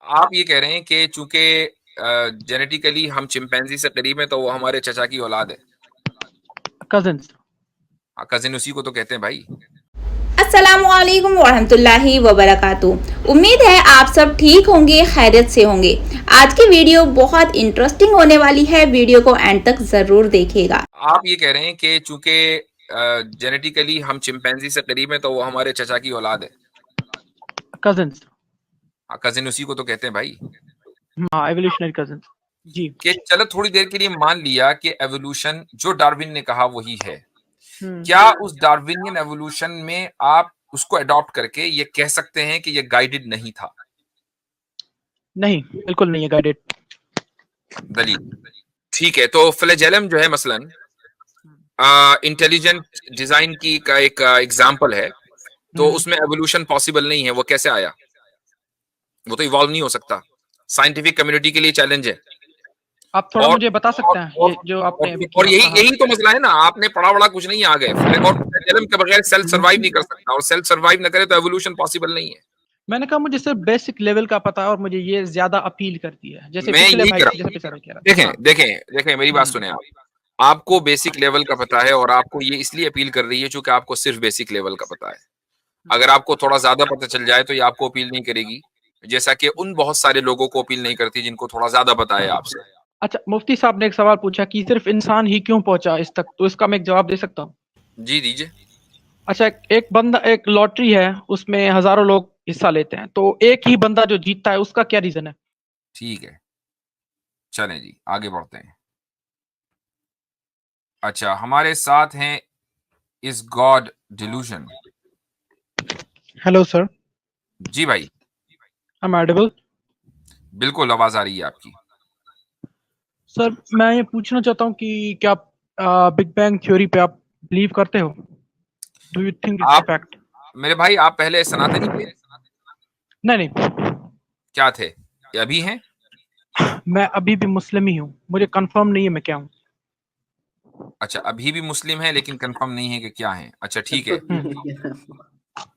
आप ये कह रहे हैं कि चूंकि जेनेटिकली हम चिंपैंजी से करीब हैं तो वो हमारे चचा की औलाद है। कजिन्स। कजिन उसी को तो कहते हैं भाई। अस्सलामुअलैकुम वरहमतुल्लाहि वबरकातुहू। उम्मीद है आप सब ठीक होंगे, खैरियत से होंगे। आज की वीडियो बहुत इंटरेस्टिंग होने वाली है, वीडियो को एंड तक जरूर देखिएगा। आप ये कह रहे हैं कि चूंकि जेनेटिकली हम चिंपैंजी से करीब हैं तो वो हमारे चचा की औलाद है। कजिन्स। कजिन उसी को तो कहते हैं भाई। हाँ, एवोल्यूशनरी कजिन्स। जी। कि चलो थोड़ी देर के लिए मान लिया कि एवोल्यूशन जो डार्विन ने कहा वही है। क्या उस डार्विनियन एवोल्यूशन में आप उसको अडॉप्ट करके ये कह सकते हैं कि ये गाइडेड नहीं था? नहीं, बिल्कुल नहीं है गाइडेड। दलील। ठीक है, तो फ्लैजेलम जो है मसलन इंटेलिजेंट डिजाइन की का एक एग्जाम्पल है, तो उसमें एवोल्यूशन पॉसिबल नहीं है। वो कैसे आया? वो तो इवॉल्व नहीं हो सकता। साइंटिफिक कम्युनिटी के लिए चैलेंज है। आप थोड़ा और मुझे बता सकते हैं और ये जो आपने अभी और किया यही कहा? यही तो मसला है ना, आपने पढ़ा वढ़ा कुछ नहीं आ गए। और फ्लैजेलम के बगैर सेल सर्वाइव नहीं कर सकता, और सेल सर्वाइव न करे तो एवोल्यूशन पॉसिबल नहीं है। मैंने कहा मुझे सिर्फ बेसिक लेवल का पता है और मुझे ये ज्यादा अपील करती है, जैसे मैं पिछले यही भाई कह जैसे रहा पिछले हूँ। कह रहा था। देखें हाँ। देखें देखें, मेरी बात सुने आप। आपको बेसिक लेवल का पता है और आपको ये इसलिए अपील कर रही है क्योंकि आपको सिर्फ बेसिक लेवल का पता है। अगर आपको थोड़ा ज्यादा पता चल जाए तो ये आपको अपील नहीं करेगी, जैसा कि उन बहुत सारे लोगों को अपील नहीं करती जिनको थोड़ा ज्यादा पता है आपसे। अच्छा, मुफ्ती साहब ने एक सवाल पूछा कि सिर्फ इंसान ही क्यों पहुंचा इस तक, तो इसका मैं एक जवाब दे सकता हूँ। जी दीजिए। अच्छा, एक बंदा, एक लॉटरी है, उसमें हजारों लोग हिस्सा लेते हैं, तो एक ही बंदा जो जीतता है उसका क्या रीजन है? ठीक है, चलें जी आगे बढ़ते हैं। अच्छा, हमारे साथ हैं इस गॉड डिल्यूजन। Hello sir. जी भाई। I am audible? बिल्कुल आवाज आ रही है आपकी। सर, मैं ये पूछना चाहता हूँ कि क्या बिग बैंग थ्योरी पे आप बिलीव करते हो? Do you think it's a आप फैक्ट? मेरे भाई, आप पहले सनातनी थे? नहीं नहीं, क्या थे? ये अभी हैं? मैं अभी भी मुस्लिम ही हूँ, मुझे कंफर्म नहीं है मैं क्या हूँ। अच्छा, अभी भी मुस्लिम हैं लेकिन कंफर्म नहीं है कि क्या हैं। अच्छा ठीक तो है।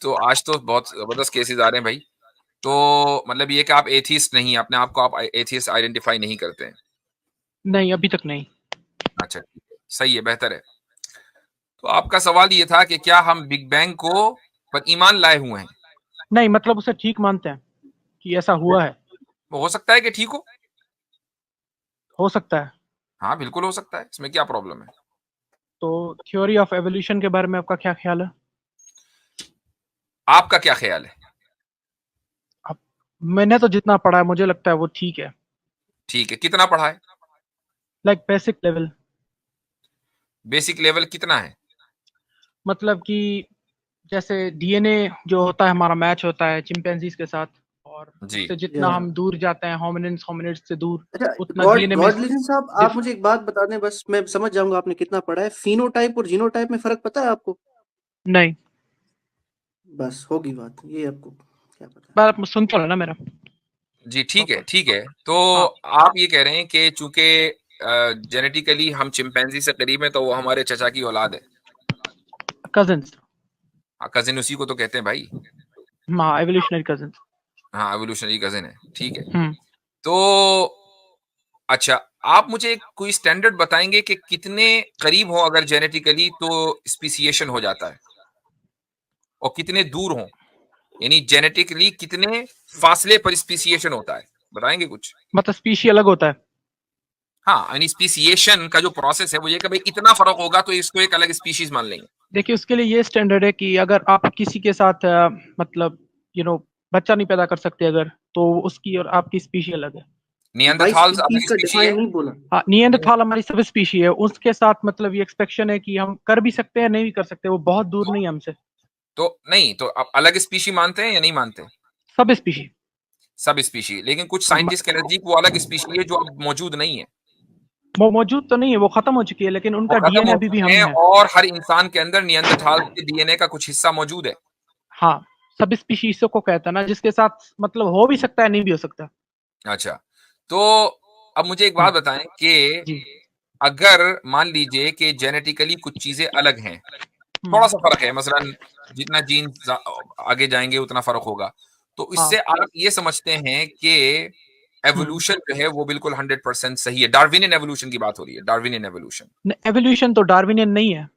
तो आज तो बहुत जबरदस्त केसेस आ रहे हैं भाई। तो मतलब ये कि आप एथीस्ट नहीं, अपने आप को आप एथीस्ट आइडेंटिफाई नहीं करते हैं? नहीं, अभी तक नहीं। अच्छा ठीक है, सही है, बेहतर है। तो आपका सवाल ये था कि क्या हम बिग बैंग को पर ईमान लाए हुए हैं? नहीं, मतलब उसे ठीक मानते हैं कि ऐसा हुआ है? वो हो सकता है कि ठीक हो सकता है। हाँ बिल्कुल हो सकता है, इसमें क्या प्रॉब्लम है? तो थ्योरी ऑफ एवोल्यूशन के बारे में आपका क्या ख्याल है? आपका क्या ख्याल है? अब मैंने तो जितना पढ़ा है मुझे लगता है वो ठीक है। ठीक है, कितना पढ़ा है? Like basic level. Basic level कितना है? मतलब कि जैसे डीएनए जो होता है हमारा मैच होता है चिंपैंजीज के साथ, और जी। उससे जितना या हम दूर जाते हैं होमिनिड्स होमिनिड्स से दूर, अच्छा, उतना गॉड डीएनए में गॉड लीजेंड साहब, आप डिफ मुझे एक बात बता दें, बस मैं समझ जाऊंगा आपने कितना पढ़ा है। फिनोटाइप और जीनोटाइप में फर्क पता है आपको? नहीं। बस होगी बात, ये आपको क्या पता है। पर आप सुन तो रहे ना मेरा जी ठीक है प्रॉपर? ठीक है। तो हाँ। आप ये कह रहे हैं कि चूंकि जेनेटिकली हम चिंपैंजी से करीब हैं तो वो हमारे चचा की औलाद है। कजिन्स। कजिन उसी को तो कहते हैं भाई। हाँ, एवोल्यूशनरी कजिन्स। हाँ, एवोल्यूशनरी कजिन है, ठीक है। हम्म। तो अच्छा, आप मुझे कोई स्टैंडर्ड बताएंगे कि कितने करीब हो अगर जेनेटिकली तो स्पीसिएशन हो जाता है, और कितने दूर हो, यानी जेनेटिकली कितने फासले पर स्पीसिएशन होता है, बताएंगे कुछ? मतलब स्पीशी अलग होता है? हाँ, यानी स्पीसिएशन का जो प्रोसेस है वो ये कि भाई इतना फर्क होगा तो इसको एक अलग स्पीशीज मान लेंगे। देखिए, उसके लिए ये स्टैंडर्ड है कि अगर आप किसी के साथ मतलब यू नो बच्चा नहीं पैदा कर सकते अगर, तो उसकी और आपकी स्पीशी अलग है। भाई नियंडरथाल्स स्पीशीज अलग का स्पीशी है। डिफाइन नहीं बोला। हाँ, निएंडरथाल हमारी सब स्पीशी है, उसके साथ मतलब ये एक्सपेक्शन है कि हम कर भी सकते हैं नहीं भी कर सकते, वो बहुत दूर नहीं है हमसे। तो नहीं, तो आप अलग स्पीशी मानते हैं या नहीं मानते? सब स्पीशी। सब स्पीशी, लेकिन कुछ साइंटिस्ट कह रहे हैं जी वो अलग स्पीशी है जो अब मौजूद नहीं है। वो मौजूद तो नहीं है, वो खत्म हो चुकी है, लेकिन वो उनका खत्म डीएनए हो अभी भी चुके हम हैं, में है। और हर इंसान के अंदर नियंदरथाल के डीएनए का कुछ हिस्सा मौजूद है। हाँ, सब स्पीशीज को कहता है ना, जिसके साथ मतलब हो भी सकता है नहीं भी हो सकता। अच्छा, तो अब मुझे एक हम्म, बात बताएं कि जी। अगर मान लीजिए कि जेनेटिकली कुछ चीजें अलग हैं, हम्म। थोड़ा सा फर्क है, मसलन जितना जीन आगे जाएंगे उतना फर्क होगा, तो इससे आप ये समझते हैं कि एवोल्यूशन जो है वो बिल्कुल 100% सही है। डार्विनियन एवोल्यूशन की बात हो रही है, डार्विनियन एवोल्यूशन। एवोल्यूशन तो डार्विनियन नहीं है।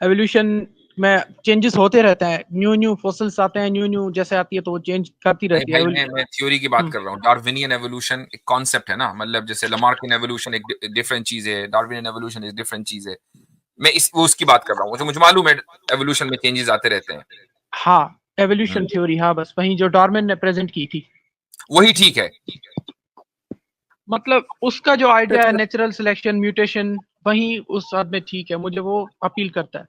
एवोल्यूशन में चेंजेस होते रहते हैं, न्यू फॉसिल्स आते हैं, न्यू जैसे आती है तो वो चेंज करती नहीं रहती है। भाई, मैं थ्योरी की बात कर रहा हूँ। डार्विनियन एवोल्यूशन एक कॉन्सेप्ट है ना, मतलब जैसे लमार्कियन एवोल्यूशन एक डिफरेंट चीज है, डार्विनियन एवोल्यूशन एक डिफरेंट चीज है। मैं उसकी बात कर रहा हूँ, जो मुझे मालूम है एवोल्यूशन में चेंजेस आते रहते हैं। हाँ, एवोल्यूशन थ्योरी, हाँ, बस वही जो डार्विन ने प्रेजेंट की थी, वही ठीक है। मतलब उसका जो आइडिया है नेचुरल सिलेक्शन म्यूटेशन, वही उस हद में ठीक है, मुझे वो अपील करता है।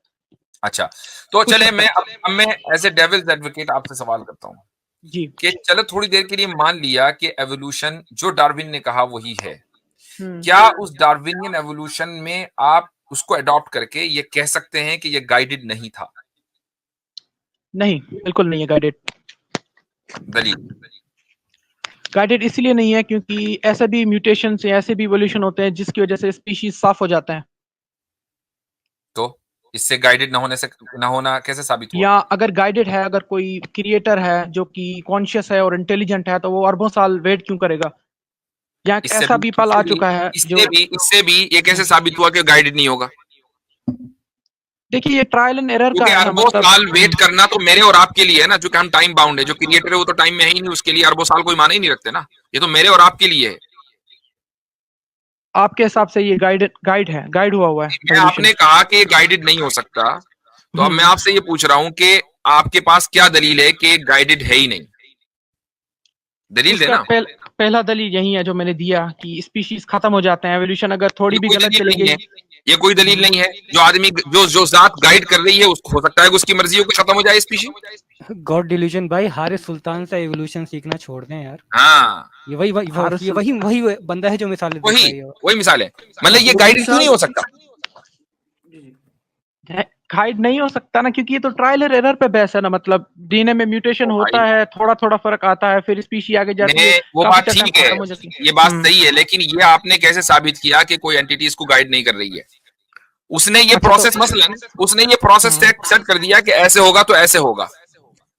अच्छा, तो कुछ चले हद मैं तक। अब मैं एज ए डेविल्स एडवोकेट आपसे सवाल करता हूँ जी। कि चलो थोड़ी देर के लिए मान लिया कि एवोल्यूशन जो डार्विन ने कहा वही है, हम्म। क्या उस डार्विनियन एवोल्यूशन में आप उसको अडॉप्ट करके ये कह सकते हैं कि ये गाइडेड नहीं था? नहीं, बिल्कुल नहीं है गाइडेड। दलील? गाइडेड इसलिए नहीं है क्योंकि ऐसे भी म्यूटेशन से ऐसे भी इवोल्यूशन होते हैं जिसकी वजह से स्पीशीज साफ हो जाते हैं। तो इससे गाइडेड ना होने से ना होना कैसे साबित हुआ? या अगर गाइडेड है, अगर कोई क्रिएटर है जो कि कॉन्शियस है और इंटेलिजेंट है, तो वो अरबों साल वेट क्यों करेगा? या एक इससे ऐसा भी भी पल आ चुका है जो, इससे भी ये कैसे साबित हुआ कि गाइडेड नहीं होगा? देखिए ये ट्रायल एंड एरर का क्योंकि है ना, अरबों मतलब साल वेट करना तो मेरे और आपके लिए है ना, जो कि हम टाइम बाउंड है। जो क्रिएटर है वो तो टाइम में है ही नहीं, उसके लिए अरबों साल कोई माने ही नहीं रखते ना। ये तो मेरे और आपके लिए है। आपके हिसाब से ये गाइड हुआ है मैं एवोल्यूशन। आपने कहा कि गाइडेड नहीं हो सकता, तो अब मैं आपसे ये पूछ रहा हूं कि आपके पास क्या दलील है कि गाइडेड है ही नहीं? दलील उसका देना। पहला दलील यही है जो मैंने दिया कि स्पीशीज खत्म हो जाते हैं, एवोल्यूशन अगर थोड़ी ये भी कोई गलत दलील चली नहीं है। गई। ये कोई दलील नहीं है। जो आदमी जो जात गाइड कर रही है उसको हो सकता है कि उसकी मर्जी हो कि खत्म हो जाए स्पीशी। गॉड डिल्यूजन भाई, हारिस सुल्तान से एवोल्यूशन सीखना छोड़ दें यार। हाँ, ये वही वही हारिस ये वही वही बंदा है जो मिसालें देता है ये। वही मिसाल है। मतलब ये मुफ्ती गाइडेड क्यों नहीं हो साहब, सकता? जी जी, गाइड नहीं हो सकता ना, क्योंकि ये तो ट्रायल एंड एरर पे बेस है ना, मतलब डीएनए में म्यूटेशन ओ होता भाई, है, थोड़ा थोड़ा फर्क आता है, फिर स्पीशी आगे जाती है, वो काफी बात टाइम ठीक है, खत्म हो जाती है। ये बात सही है, लेकिन ये आपने कैसे साबित किया कि कोई एंटिटी इसको गाइड नहीं कर रही है? उसने ये अच्छा, तो प्रोसेस मसलन उसने ये प्रोसेस सेट कर दिया कि ऐसे होगा तो ऐसे होगा।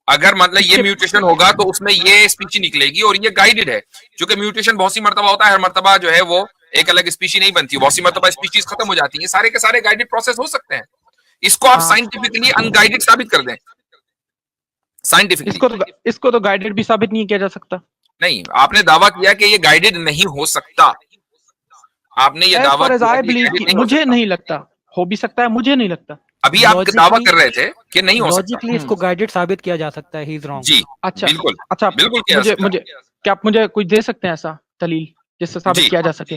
अगर मतलब ये इसके म्यूटेशन होगा तो उसमें ये स्पीशी निकलेगी और ये गाइडेड है। क्योंकि म्यूटेशन बहुत सी मर्तबा होता है, हर मर्तबा जो है वो एक अलग स्पीशी नहीं बनती, बहुत सी मर्तबा स्पीशीज खत्म हो जाती है। सारे के सारे गाइडेड प्रोसेस हो सकते हैं। इसको आप हाँ, साइंटिफिकली अनगाइडेड साबित कर दें, साइंटिफिकली। इसको तो गाइडेड भी साबित नहीं किया जा सकता। नहीं, आपने दावा किया कि ये गाइडेड नहीं हो सकता। आपने ये एज दावा फार एज किया आई कि ये बिलीव गाइडेड कि नहीं हो मुझे सकता। नहीं लगता, हो भी सकता है, मुझे नहीं लगता। अभी आप दावा लॉजिकली कर रहे थे कि नहीं हो सकता। लॉजिकली इसको गाइडेड साबित किया जा सकता है। He is wrong. जी, अच्छा, बिल्कुल अच्छा, बिल्कुल किया जा मुझे सकता मुझे क्या आप मुझे कुछ दे सकते हैं ऐसा दलील जिससे है। साबित जी किया जा सके?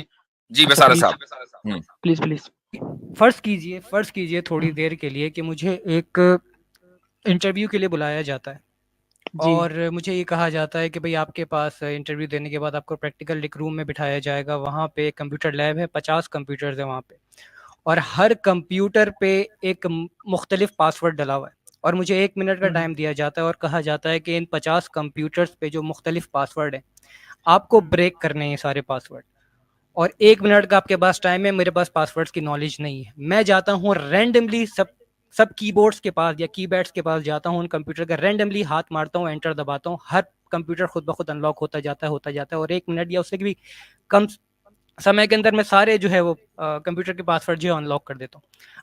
जी, अच्छा, बसारा प्लीज साहब। Please please. फर्ज कीजिए थोड़ी देर के लिए कि मुझे एक इंटरव्यू के लिए बुलाया जाता है जी। और मुझे ये कहा जाता है कि भाई आपके पास इंटरव्यू देने के बाद आपको प्रैक्टिकल एक रूम में बिठाया जाएगा। वहाँ पे कंप्यूटर लैब है, 50 कंप्यूटर्स है वहाँ पे, और हर कंप्यूटर पे एक मुख्तलिफ पासवर्ड डला हुआ है और मुझे 1 मिनट का टाइम दिया जाता है और कहा जाता है कि इन 50 कंप्यूटर्स पे जो मुख्तलिफ पासवर्ड हैं आपको ब्रेक करने हैं ये सारे पासवर्ड। और 1 मिनट का आपके पास टाइम है, मेरे पास पासवर्ड्स की नॉलेज नहीं है। मैं जाता हूँ रैंडमली सब कीबोर्ड्स के पास या कीपैड्स के पास जाता हूँ, उन कंप्यूटर का रैंडमली हाथ मारता हूँ, एंटर दबाता हूँ, हर कंप्यूटर खुद ब खुद अनलॉक होता जाता है और 1 मिनट या उससे भी कम समय के अंदर मैं सारे जो है वो कंप्यूटर के पासवर्ड जो है अनलॉक कर देता हूँ।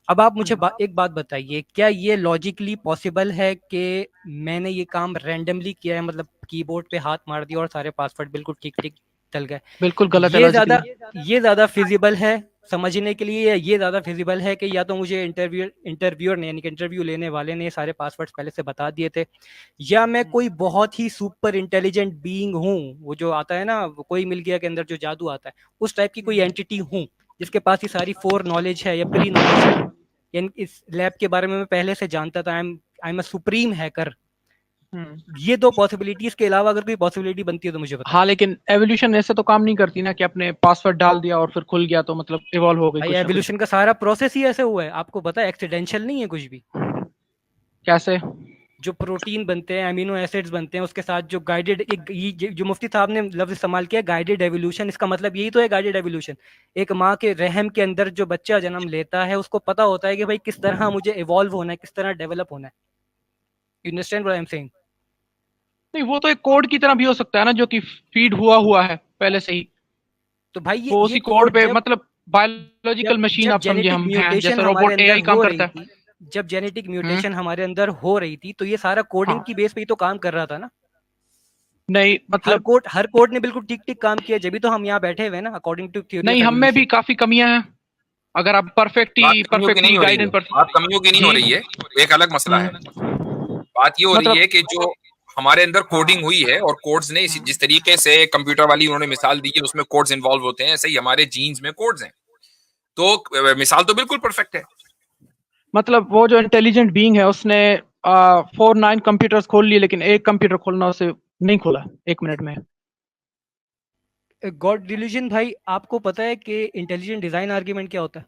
अब आप मुझे एक बात बताइए, क्या ये लॉजिकली पॉसिबल है कि मैंने ये काम रैंडमली किया है, मतलब कीबोर्ड पे हाथ मार दिया और सारे पासवर्ड बिल्कुल ठीक ठीक चल गए? बिल्कुल गलत है लॉजिकली। ये ज्यादा फिजिबल है समझने के लिए, ये ज्यादा फिजिबल है कि या तो मुझे इंटरव्यूअर ने यानी कि इंटरव्यू लेने वाले ने सारे पासवर्ड्स पहले से बता दिए थे, या मैं कोई बहुत ही सुपर इंटेलिजेंट बीइंग हूँ, वो जो आता है ना वो कोई मिल गया के अंदर जो जादू आता है, उस टाइप की कोई एंटिटी हूँ जिसके पास ये सारी फोर नॉलेज है या प्री नॉलेज है, यानी इस लैब के बारे में मैं पहले से जानता था। I am a supreme hacker. ये दो पॉसिबिलिटीज के अलावा अगर कोई पॉसिबिलिटी बनती है तो मुझे बताओ। हाँ, लेकिन एवोल्यूशन ऐसे तो काम नहीं करती ना कि आपने पासवर्ड डाल दिया और फिर खुल गया तो मतलब इवॉल्व हो गई भाई कुछ ना कुछ। एवोल्यूशन का सारा प्रोसेस ही ऐसे हुआ है, आपको पता है, एक्सीडेंशियल नहीं है कुछ भी। कैसे? जो प्रोटीन बनते हैं, अमीनो एसिड्स बनते हैं, उसके साथ जो गाइडेड जो मुफ्ती साहब ने लफ्ज इस्तेमाल किया गाइडेड एवोल्यूशन, इसका मतलब यही तो है गाइडेड एवोल्यूशन। एक माँ के रहम के अंदर जो बच्चा जन्म लेता है उसको पता होता है कि भाई किस तरह मुझे इवॉल्व होना है, किस तरह डेवलप होना है। You understand what I am saying? नहीं, वो तो एक कोड की तरह भी हो सकता है ना, जो कि फीड हुआ है पहले से ही। तो भाई वो ये उसी कोड कोड पे, जब मतलब बायोलॉजिकल जब मशीन जब आप समझे जेनेटिक हम हैं, म्यूटेशन जैसे हमारे रोबोट अंदर एआई काम हो करता रही है। थी, जब जेनेटिक हम्म। म्यूटेशन हमारे अंदर हो रही थी, तो ये सारा कोडिंग हाँ। की बेस पे ही तो काम कर रहा था ना। नहीं मतलब, हर कोड ने बिल्कुल ठीक ठीक काम किया, जब भी तो हम यहाँ बैठे हुए हैं ना, अकॉर्डिंग टू थ्योरी नहीं, ऑफ हम में भी एवोल्यूशन। काफी कमियां हैं। अगर आप बात कमियों की नहीं परफेक्टली हो रही है, गाइडेंस पर। बात कमियों की नहीं हो जी। रही है, एक अलग मसला है। बात ये हो रही मतलब है कि जो हमारे अंदर हाँ। कोडिंग हुई है और कोड्स ने हाँ। जिस तरीके से कंप्यूटर वाली उन्होंने मिसाल दी है उसमें कोड्स इन्वॉल्व होते हैं, ऐसे ही हमारे जीन्स में कोड्स हैं। तो मिसाल तो बिल्कुल परफेक्ट है। मतलब वो जो इंटेलिजेंट बीइंग है, उसने 4-9 कंप्यूटर्स खोल लिए, लेकिन एक कंप्यूटर खोलना उसे नहीं खोला 1 मिनट में। गॉड डिल्यूजन भाई, आपको पता है कि इंटेलिजेंट डिजाइन आर्ग्यूमेंट क्या होता है?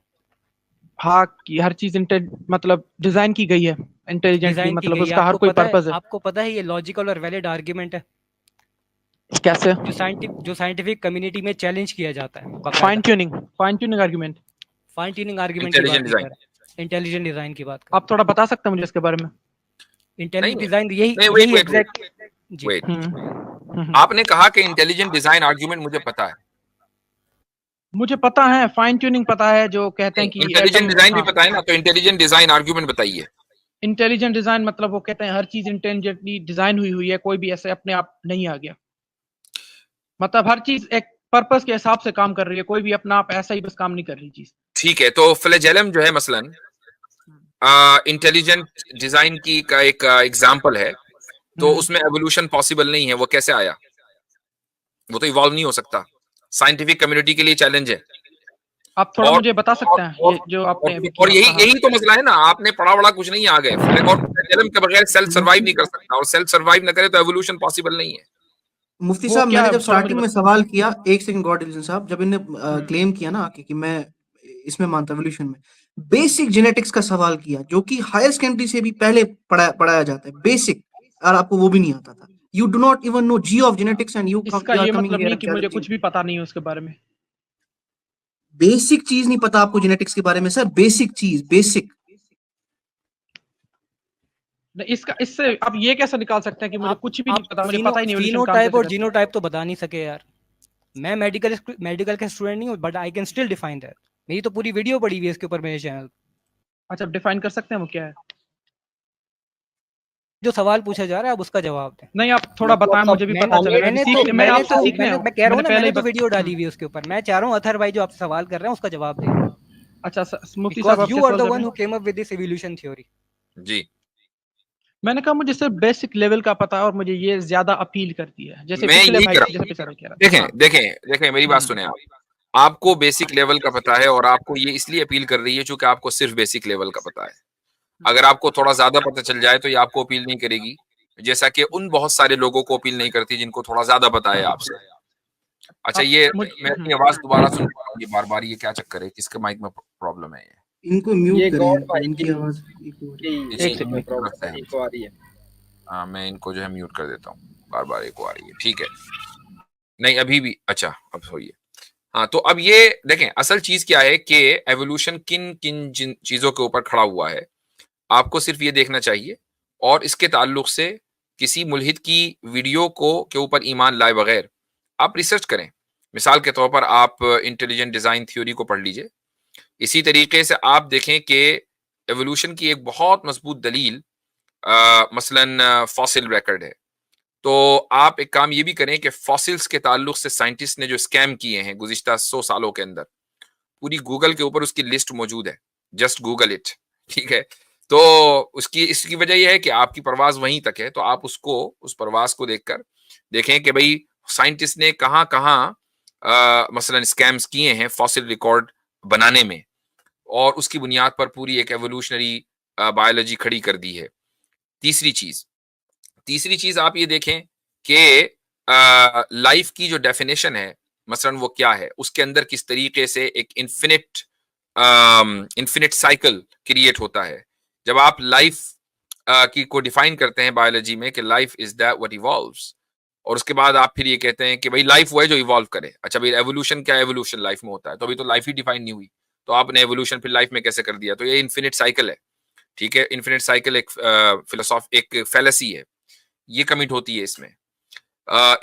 हाँ, कि हर चीज मतलब डिजाइन की गई है इंटेलिजेंटली, डिजाइन की मतलब गई है, उसका हर कोई पर्पस है। आपको पता है ये लॉजिकल और वैलिड आर्ग्यूमेंट है, कैसे? जो साइंटिफिक कम्युनिटी में चैलेंज किया जाता है फाइन बाकायदा। Tuning fine tuning argument. Fine tuning argument की बात इंटेलिजेंट नहीं कर डिजाइन। रहा, इंटेलिजेंट डिजाइन की बात कर आप थोड़ा बता सकते हैं मुझे इसके बारे में? रहा। नहीं इंटेलिजेंट नहीं डिजाइन यही नहीं, वेट यही वेट वेट एग्जैक्ट। जी। वेट। हम्म। आपने कहा कि इंटेलिजेंट डिजाइन आर्ग्यूमेंट मुझे पता है। मुझे पता है, फाइन ट्यूनिंग पता है, जो कहते हैं नहीं, कि इंटेलिजेंट एटम। डिजाइन भी हाँ। पता है ना, तो इंटेलिजेंट डिजाइन आर्ग्यूमेंट बताइए। इंटेलिजेंट डिजाइन मतलब वो कहते हैं हर चीज इंटेलिजेंटली डिजाइन हुई है, कोई भी ऐसे अपने आप नहीं आ गया। मतलब हर चीज एक पर्पस के हिसाब से काम कर रही है, कोई भी अपना आप ऐसा ही बस काम नहीं कर रही चीज। ठीक है, तो फ्लैजेलम जो है मसलन इंटेलिजेंट डिजाइन की का एक एग्जाम्पल है, तो हम्म। उसमें एवोल्यूशन पॉसिबल नहीं है, वो कैसे आया? वो तो इवॉल्व नहीं हो सकता, साइंटिफिक कम्युनिटी के लिए चैलेंज है। आप थोड़ा और मुझे बता और सकते हैं और ये जो आपने अभी और किया यही कहा? यही तो मसला है ना, आपने पढ़ा वढ़ा कुछ नहीं, आ गए। और फ्लैजेलम के बगैर सेल सर्वाइव नहीं कर सकता, और सेल सर्वाइव न करे तो एवोल्यूशन पॉसिबल नहीं है। मुफ्ती वो साहब, क्या मैंने है, जब थोड़ा मुझे स्टार्टिंग में सवाल किया, एक सेकंड गॉड डिलीजन साहब, जब इन्हें हम्म। क्लेम किया ना आके कि मैं इसमें मानता एवोल्यूशन में, बेसिक जेनेटिक्स का सवाल किया, जो कि हायर सेकेंडरी से भी पहले पढ़ाया जाता है, बेसिक, और आपको वो भी नहीं आता था। You do not even know G of genetics and you इसका आर ये कमिंग मतलब हियर नहीं एंड कि मुझे चैलेंजिंग। कुछ भी पता नहीं है उसके बारे में। बेसिक चीज नहीं पता आपको जेनेटिक्स के बारे में सर, बेसिक चीज, बेसिक। नहीं, इसका इससे आप ये कैसे निकाल सकते हैं कि मुझे कुछ भी नहीं आप पता, मुझे पता ही नहीं एवोल्यूशन काम फिनोटाइप कैसे और करती है। जीनोटाइप तो बता नहीं सके यार। मैं मेडिकल का स्टूडेंट नहीं हूँ, but I can still define that. मेरी तो पूरी वीडियो पड़ी हुई है इसके ऊपर मेरे चैनल। अच्छा, डिफाइन कर सकते हैं वो क्या है? जो सवाल पूछा जा रहा है, अब उसका जवाब दें। नहीं, आप थोड़ा बताएं, मुझे भी पता चले, मैं भी सीख, मैंने आपसे सीखने आया हूँ, मैं कह रहा हूँ मैंने ना, पहले मैंने ही तो वीडियो डाली हुई है उसके ऊपर। मैं चाह रहा हूँ अथर भाई जो आपसे सवाल कर रहे हैं उसका जवाब दें, अच्छा मुफ्ती साहब, बिकॉज आप यू क्या आर सवाल द कर रहे वन हु हैं? Came up with this evolution theory. जी, मैंने कहा मुझे सिर्फ बेसिक लेवल का पता है, और मुझे ये ज्यादा अपील करती है, जैसे मैं पिछले यही भाई कह जैसे रहा हूँ। पिछले भाई कह रहा था। देखें हाँ। देखें देखें, मेरी बात सुने आप। आपको बेसिक लेवल का पता है, और आपको ये इसलिए अपील कर रही है क्योंकि आपको सिर्फ बेसिक लेवल का पता है। अगर आपको थोड़ा ज्यादा पता चल जाए तो ये आपको अपील नहीं करेगी, जैसा कि उन बहुत सारे लोगों को अपील नहीं करती जिनको थोड़ा ज्यादा पता है आपसे। अच्छा, आप ये मुझ मैं अपनी आवाज दोबारा सुन पा रहा हूँ, ये बार बार, ये क्या चक्कर है, किसके माइक में प्रॉब्लम है? इनको म्यूट ये करें गॉड इनको, भाई इनकी की आवाज इको हो रही है। ये एक सेकंड। लगता है। इको आ रही है। हाँ, मैं इनको जो है म्यूट कर देता हूँ, बार बार एको आ रही है। ठीक है, नहीं अभी भी, अच्छा अब सही है। हाँ, तो अब ये देखें, असल चीज क्या है कि एवोल्यूशन किन किन चीजों के ऊपर खड़ा हुआ है, आपको सिर्फ ये देखना चाहिए। और इसके ताल्लुक से किसी मुल्हिद की वीडियो को के ऊपर ईमान लाए बगैर आप रिसर्च करें। मिसाल के तौर पर आप इंटेलिजेंट डिजाइन थ्योरी को पढ़ लीजिए। इसी तरीके से आप देखें कि एवोल्यूशन की एक बहुत मजबूत दलील मसलन फॉसिल रिकॉर्ड है। तो आप एक काम ये भी करें कि फॉसिल्स के ताल्लुक से साइंटिस्ट ने जो स्कैम किए हैं गुज़िश्ता 100 सालों के अंदर, पूरी गूगल के ऊपर उसकी लिस्ट मौजूद है, जस्ट गूगल इट। ठीक है, तो उसकी इसकी वजह यह है कि आपकी परवाज वहीं तक है, तो आप उसको, उस परवाज को देखकर देखें कि भाई साइंटिस्ट ने कहाँ कहाँ मसलन स्कैम्स किए हैं फॉसिल रिकॉर्ड बनाने में, और उसकी बुनियाद पर पूरी एक एवोल्यूशनरी बायोलॉजी खड़ी कर दी है। तीसरी चीज आप ये देखें कि लाइफ की जो डेफिनेशन है मसलन वो क्या है, उसके अंदर किस तरीके से एक इन्फिनिट साइकिल क्रिएट होता है। जब आप लाइफ की को डिफाइन करते हैं बायोलॉजी में कि life is that what evolves, और उसके बाद आप फिर ये कहते हैं कि भाई लाइफ वो है जो इवॉल्व करे। अच्छा भाई, एवोल्यूशन क्या, एवोल्यूशन लाइफ में होता है, तो अभी तो लाइफ ही डिफाइन नहीं हुई, तो आपने एवोल्यूशन फिर लाइफ में कैसे कर दिया? तो ये इन्फिनिट साइकिल है। ठीक है, इन्फिनिट साइकिल एक फिलोसॉफी, एक फैलेसी है। ये कमिट होती है इसमें।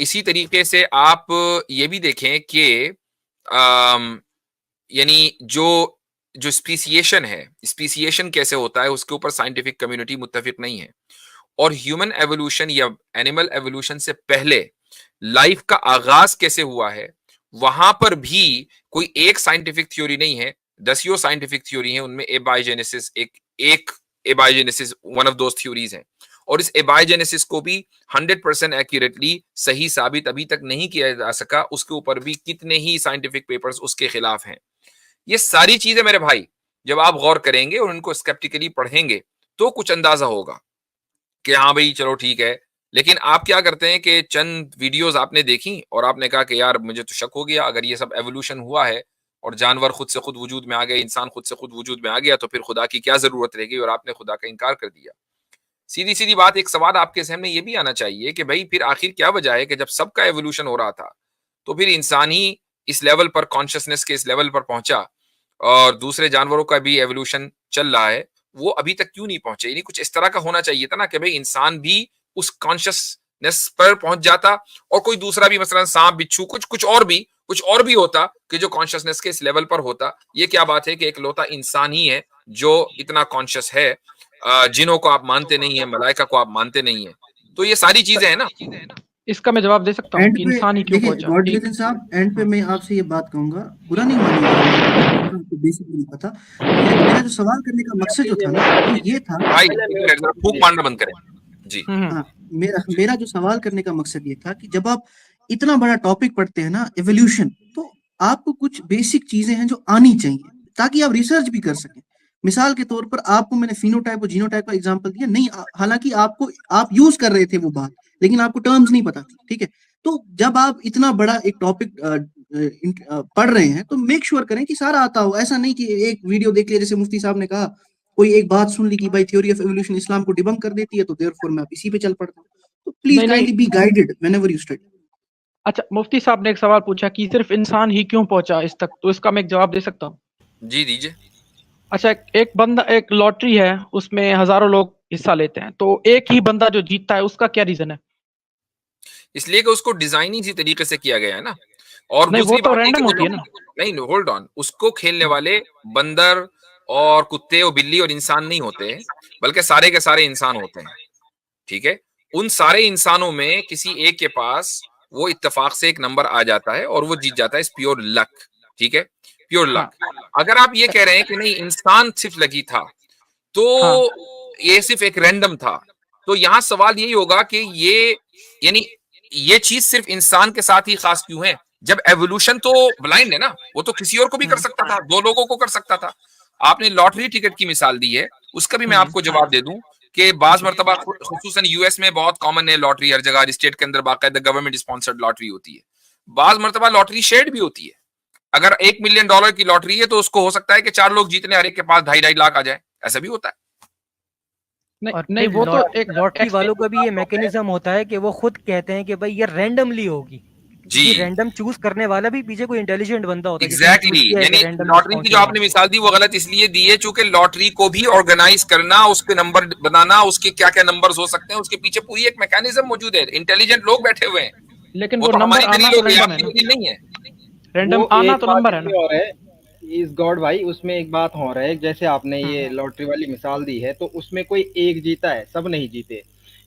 इसी तरीके से आप ये भी देखें कि यानी जो स्पीसिएशन है, स्पीसिएशन कैसे होता है उसके ऊपर साइंटिफिक कम्युनिटी मुत्तफिक नहीं है। और ह्यूमन एवोल्यूशन या एनिमल एवोल्यूशन से पहले लाइफ का आगाज कैसे हुआ है, वहां पर भी कोई एक साइंटिफिक थ्योरी नहीं है, दसियों साइंटिफिक थ्योरी है। उनमें एबायोजेनेसिस एक एबायोजेनेसिस वन ऑफ दोस थ्योरीज है। और इस एबायोजेनेसिस को भी 100% एक्यूरेटली सही साबित अभी तक नहीं किया जा सका। उसके ऊपर भी कितने ही साइंटिफिक पेपर्स उसके खिलाफ हैं। ये सारी चीजें मेरे भाई जब आप गौर करेंगे और उनको स्केप्टिकली पढ़ेंगे तो कुछ अंदाजा होगा कि हाँ भाई चलो ठीक है। लेकिन आप क्या करते हैं कि चंद वीडियोस आपने देखी और आपने कहा कि यार मुझे तो शक हो गया, अगर ये सब एवोल्यूशन हुआ है और जानवर खुद से खुद वजूद में आ गए, इंसान खुद से खुद वजूद में आ गया, तो फिर खुदा की क्या जरूरत रहेगी, और आपने खुदा का इनकार कर दिया। सीधी सीधी बात, एक सवाल आपके जहन में ये भी आना चाहिए कि भाई फिर आखिर क्या वजह है कि जब सबका एवोल्यूशन हो रहा था तो फिर इंसान ही इस लेवल पर, कॉन्शियसनेस के इस लेवल पर पहुंचा और दूसरे जानवरों का भी एवोल्यूशन चल रहा है, वो अभी तक क्यों नहीं पहुंचे? यानी कुछ इस तरह का होना चाहिए था ना कि भाई इंसान भी उस कॉन्शियसनेस पर पहुंच जाता और कोई दूसरा भी, मसलन सांप बिच्छू कुछ और भी होता कि जो कॉन्शियसनेस के इस लेवल पर होता। ये क्या बात है कि एक लौता इंसान ही है जो इतना कॉन्शियस है। जिनों को आप मानते नहीं है, मलाइका को आप मानते नहीं है, तो ये सारी चीजें हैं ना। इसका मैं जवाब दे सकता हूँ एंड कि पे इंसान ही क्यों देखिए पहुंचा। गॉड लेकिन साहब, एंड पे मैं आपसे ये बात कहूंगा, बुरा नहीं मानिएगा, आपको बेसिक नहीं पता। मेरा जो सवाल करने का मकसद जो था ना वो ये था भाई एक मिनट जरा फूंक मारना बंद करें जी। हाँ, मेरा जो सवाल करने का मकसद ये था कि जब आप इतना बड़ा टॉपिक पढ़ते हैं ना एवोल्यूशन, तो आपको कुछ बेसिक चीजें हैं जो आनी चाहिए ताकि आप रिसर्च भी कर सकें। मिसाल के तौर पर आपको मैंने फिनोटाइप और जीनोटाइप का एग्जांपल दिया, नहीं हालांकि आप यूज कर रहे थे वो बात, लेकिन आपको टर्म्स नहीं पता थी, ठीक है। तो जब आप इतना बड़ा एक टॉपिक पढ़ रहे हैं तो मेक श्योर करें कि सारा आता हो। ऐसा नहीं कि एक वीडियो देख लिया, जैसे मुफ्ती साहब ने कहा, कोई एक बात सुन ली कि भाई थ्योरी ऑफ एवोल्यूशन इस्लाम को डिबंक कर देती है, तो देयरफॉर मैं इसी पे चल पड़ता हूँ। तो please kindly be guided whenever you study. अच्छा, मुफ्ती साहब ने एक सवाल पूछा कि सिर्फ इंसान ही क्यों पहुंचा इस तक, तो इसका मैं एक जवाब दे सकता हूँ। जी दीजिए। अच्छा, एक बंदा, एक लॉटरी है, उसमें हजारों लोग हिस्सा लेते हैं, तो एक ही बंदा जो जीतता है उसका क्या रीजन है? इसलिए कि उसको डिजाइन इसी तरीके से किया गया है ना। और नहीं, वो दूसरी तो बात रैंडम होती है ना। नहीं, होल्ड ऑन, उसको खेलने वाले बंदर और कुत्ते और बिल्ली और इंसान नहीं होते, बल्कि सारे के सारे इंसान होते हैं, ठीक है। उन सारे इंसानों में किसी एक के पास वो इत्तेफाक से एक नंबर आ जाता है और वो जीत जाता है, इस प्योर लक, ठीक है, प्योर लक। अगर आप ये कह रहे हैं कि नहीं इंसान सिर्फ लकी था, तो ये सिर्फ एक रैंडम था, तो यहां सवाल यही होगा कि यानी ये चीज सिर्फ इंसान के साथ ही खास क्यों है, जब एवोल्यूशन तो ब्लाइंड है ना, वो तो किसी और को भी कर सकता था, दो लोगों को कर सकता था। आपने लॉटरी टिकट की मिसाल दी है, उसका भी मैं आपको जवाब दे दूं कि बाज मर्तबा खुसूसन यूएस में बहुत कॉमन है लॉटरी, हर जगह स्टेट के अंदर बाकायदा गवर्नमेंट स्पॉन्सर्ड लॉटरी होती है। बाज मर्तबा लॉटरी शेड भी होती है। अगर $1 मिलियन की लॉटरी है तो उसको हो सकता है कि 4 लोग जीतने, हर एक के पास 2.5 लाख आ जाए, ऐसा भी होता है। नहीं, वो तो एक लॉटरी वालों का भी ये मैकेनिज्म होता है कि वो खुद कहते हैं कि भाई ये रैंडमली होगी जी। रैंडम चूज करने वाला भी पीछे कोई इंटेलिजेंट बंदा होता है। एग्जैक्टली, यानी लॉटरी की जो आपने मिसाल दी वो गलत इसलिए दी है चूंकि लॉटरी को भी ऑर्गेनाइज करना, उसके नंबर बनाना, उसके क्या क्या नंबर्स हो सकते हैं, उसके पीछे पूरी एक मैकेनिज्म मौजूद है, इंटेलिजेंट लोग बैठे हुए हैं। लेकिन वो तो हमारी दलील हो गई, आपकी दलील नहीं है। रैंडम आना तो नंबर है ना। और है इस गॉड भाई, उसमें एक बात हो रहा है, जैसे आपने ये लॉटरी वाली मिसाल दी है, तो उसमें कोई एक जीता है, सब नहीं जीते।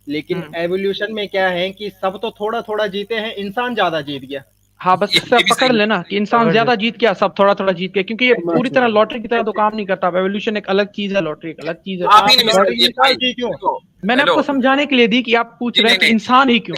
लेकिन एवोल्यूशन में क्या है कि सब तो थोड़ा थोड़ा जीते हैं, इंसान ज्यादा जीत गया। हाँ, बस इससे पकड़ लेना कि इंसान ज्यादा जीत गया, सब थोड़ा थोड़ा जीत गया, क्योंकि ये पूरी तरह लॉटरी की तरह तो काम नहीं करता। एवोल्यूशन एक अलग चीज है, लॉटरी एक अलग चीज है। मैंने आपको समझाने के लिए दी कि आप पूछ रहे हैं कि इंसान ही क्यों।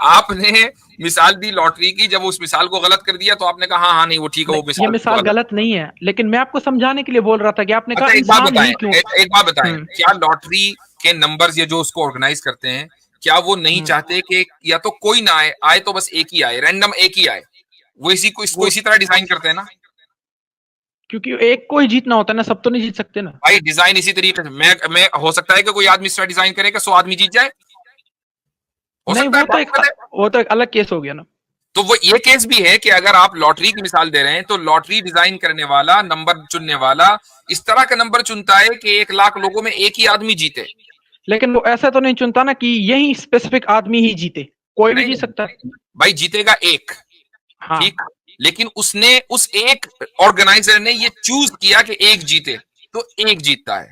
आपने मिसाल दी लॉटरी की, जब उस मिसाल को गलत कर दिया तो आपने कहा हाँ नहीं वो ठीक है, वो ये मिसाल गलत नहीं है, लेकिन मैं आपको समझाने के लिए बोल रहा था कि आपने कहा एक बात बताएं, क्या लॉटरी के नंबर्स ये जो उसको ऑर्गेनाइज करते हैं, क्या वो नहीं चाहते कि या तो कोई ना आए तो बस एक ही आए, रैंडम एक ही आए? वो इसी तरह डिजाइन करते हैं ना, क्योंकि एक को ही जीतना होता है ना, सब तो नहीं जीत सकते ना भाई। डिजाइन इसी तरीके से मैं हो सकता है कि कोई आदमी इस तरह डिजाइन करे कि 100 आदमी जीत जाए, नहीं, वो तो एक अलग केस हो गया ना। तो वो ये केस भी है कि अगर आप लॉटरी की मिसाल दे रहे हैं तो लॉटरी डिजाइन करने वाला, नंबर चुनने वाला इस तरह का नंबर चुनता है कि 1 लाख लोगों में एक ही आदमी जीते, लेकिन वो ऐसा तो नहीं चुनता ना कि यही स्पेसिफिक आदमी ही जीते, कोई भी नहीं, जीत सकता है। भाई जीतेगा एक, हाँ ठीक, लेकिन उसने उस एक ऑर्गेनाइजर ने ये चूज किया कि एक जीते तो एक जीतता है।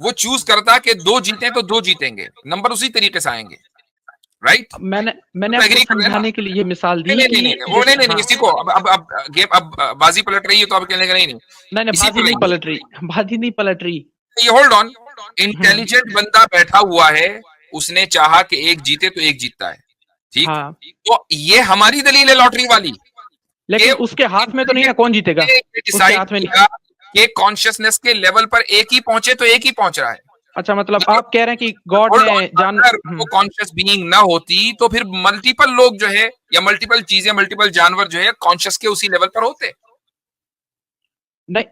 वो चूज करता कि दो जीते तो दो जीतेंगे, नंबर उसी तरीके से आएंगे, राइट? मैंने तो आपको एग्री कर रहे हैं ना? समझाने के लिए ये मिसाल दी नहीं कि नहीं नहीं, वो जैसे नहीं, हाँ, इसी को अब गेम अब बाजी पलट रही है, तो अब कहने का नहीं नहीं इसी बाजी को नहीं लेंगे। पलट रही, बाजी नहीं पलट रही। ये होल्ड ऑन, इंटेलिजेंट बंदा बैठा हुआ है, उसने चाहा कि एक जीते तो एक जीतता है, ठीक? हाँ, तो ये हमारी दलील है लॉटरी वाली, लेकिन उसके हाथ में तो नहीं ना कौन जीतेगा, उसके डिसाइड हाथ में नहीं। किया कि कॉन्शियसनेस के लेवल पर एक ही पहुंचे तो एक ही पहुंच रहा है। अच्छा, मतलब आप कह रहे हैं कि गॉड Hold ने on, अगर वो कॉन्शियस बीइंग ना होती तो फिर मल्टीपल लोग जो है या मल्टीपल चीजें, मल्टीपल जानवर जो है कॉन्शियस के उसी लेवल पर होते। नहीं,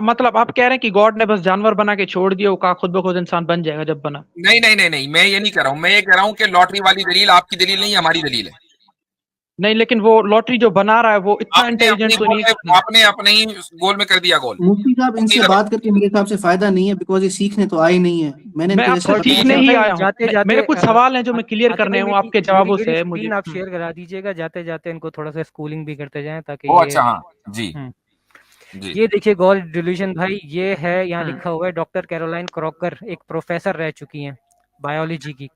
मतलब आप कह रहे हैं कि गॉड ने बस जानवर बना के छोड़ दिया, वो कहा खुद ब खुद इंसान बन जाएगा जब बना। नहीं नहीं नहीं नहीं, मैं ये नहीं कह रहा हूं, मैं ये कह रहा हूं कि लॉटरी वाली दलील आपकी दलील नहीं, हमारी दलील है। नहीं, लेकिन वो लॉटरी जो बना रहा है वो इतना आपने इंटेलिजेंट तो नहीं। आपने अपने ही गोल में कर दिया गोल। मुफ्ती साहब, इनसे बात करके मेरे हिसाब से फायदा नहीं है, बिकॉज ये सीखने तो आए नहीं है। मैंने मैं इनको आपको जैसे सीखने ही आया हूँ। जाते जाते मेरे कुछ सवाल हैं जो मैं क्लियर आतिफ करने भाई, हूँ आपके जवाबों से। मेरी मुझे स्क्रीन आप शेयर करा दीजिएगा, जाते जाते इनको थोड़ा सा स्कूलिंग भी करते जाएं ताकि ओ ये अच्छा, हाँ जी जी। ये देखिए गॉड डिल्यूशन भाई, ये है यहाँ हम्म। लिखा हुआ है, डॉक्टर कैरोलाइन क्रॉकर एक प्रोफेसर रह चुकी हैं बायोलॉजी की।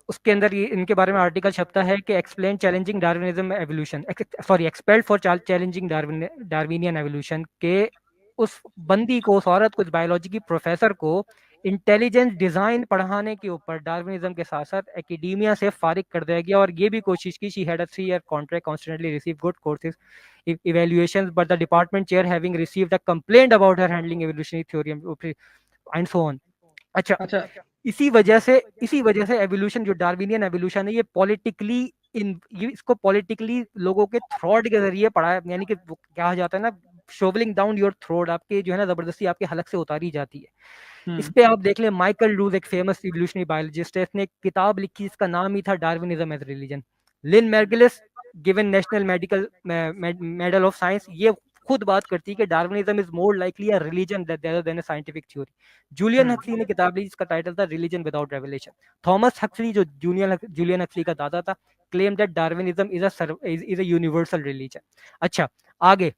उसके अंदर ये इनके बारे में आर्टिकल छपता है कि explain challenging Darwinism evolution, sorry expelled for challenging Darwinian evolution, के उस बंदी को, उस औरत को, उस बायोलॉजी की प्रोफेसर को इंटेलिजेंस डिजाइन पढ़ाने के ऊपर डार्विनिज्म के साथ साथ एकेडेमिया से फारिग कर दिया गया। और ये भी कोशिश की, she had a 3-year contract, constantly receive good courses evaluations, but the department chair having received a complaint about her handling evolutionary theory and so on। अच्छा, इसी वजह से एवोल्यूशन, जो डार्विनियन एवोल्यूशन है, ये पॉलिटिकली इसको पॉलिटिकली लोगों के थ्रॉट के जरिए पढ़ाया, यानी कि कहा जाता है ना, शोवलिंग डाउन योर थ्रोट, आपके जो है ना जबरदस्ती आपके हलक से उतारी जाती है। इस पे आप देख लें, माइकल लूज एक फेमस इवोल्यूशनरी बायोलॉजिस्ट है, इसने एक किताब लिखी जिसका नाम ही था Darwinism as religion. Lynn Margulis given national medal of science, ये खुद बात करती है कि Darwinism is more likely a religion than a scientific theory. Julian Huxley ने किताब ली जिसका टाइटल था religion without revelation. Thomas Huxley, जो जूलियन हक्सली का दादा था, claim that Darwinism is a universal religion. अच्छा, आगे,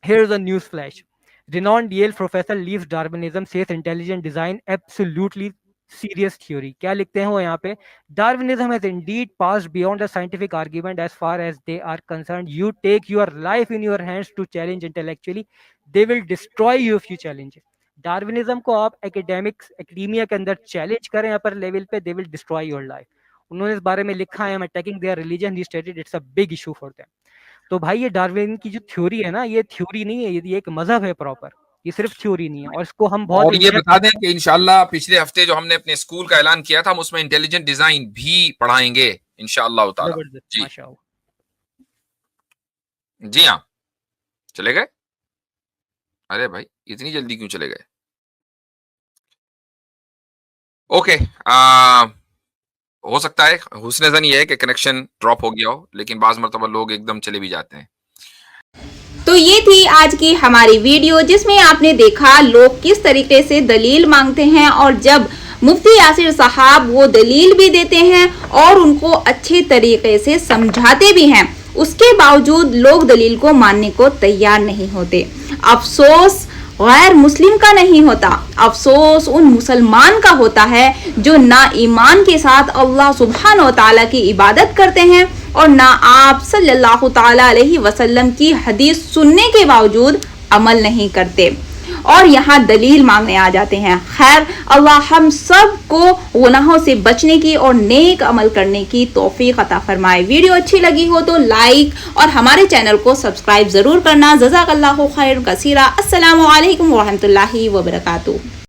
here is a news flash. Renowned Yale professor leaves Darwinism, says intelligent design absolutely serious theory। क्या लिखते हैं वो यहाँ पे, Darwinism has indeed passed beyond the scientific argument as far as they are concerned। You take your life in your hands to challenge intellectually, they will destroy you if you challenge it। Darwinism को आप academia के अंदर challenge करें upper level पे, they will destroy your life. उन्होंने इस बारे में लिखा है, attacking their religion, he stated it's a big issue for them. तो भाई ये डार्विन की जो थ्योरी है ना, ये थ्योरी नहीं है, ये एक मजहब है प्रॉपर, ये सिर्फ थ्योरी नहीं है। और इसको हम बहुत, और ये बता दें कि इंशाल्लाह पिछले हफ्ते जो हमने अपने स्कूल का ऐलान किया था, हम उसमें इंटेलिजेंट डिजाइन भी पढ़ाएंगे इंशाल्लाह ताला। जी माशाअल्लाह। जी हाँ, चले गए? अरे भाई इतनी जल्दी क्यों चले गए? ओके, हो सकता है, हुस्न ज़न ये है कि कनेक्शन ड्रॉप हो गया हो, लेकिन बाज़ मरतबा लोग एकदम चले भी जाते हैं। तो ये थी आज की हमारी वीडियो, जिसमें आपने देखा लोग किस तरीके से दलील मांगते हैं, और जब मुफ्ती यासिर साहब वो दलील भी देते हैं और उनको अच्छे तरीके से समझाते भी हैं, उसके बावजूद लोग दलील को मानने को तैयार नहीं होते। अफसोस गैर मुस्लिम का नहीं होता, अफसोस उन मुसलमान का होता है जो ना ईमान के साथ अल्लाह सुब्हान व तआला की इबादत करते हैं और ना आप सल्लल्लाहु ताला अलैहि वसल्लम की हदीस सुनने के बावजूद अमल नहीं करते और यहाँ दलील मांगने आ जाते हैं। खैर, अल्लाह हम सब को गुनाहों से बचने की और नेक अमल करने की तौफीक अता फरमाए। वीडियो अच्छी लगी हो तो लाइक और हमारे चैनल को सब्सक्राइब जरूर करना। जज़ाकल्लाहु खैर कसीरा। अस्सलामु अलैकुम व रहमतुल्लाहि व बरकातुहू।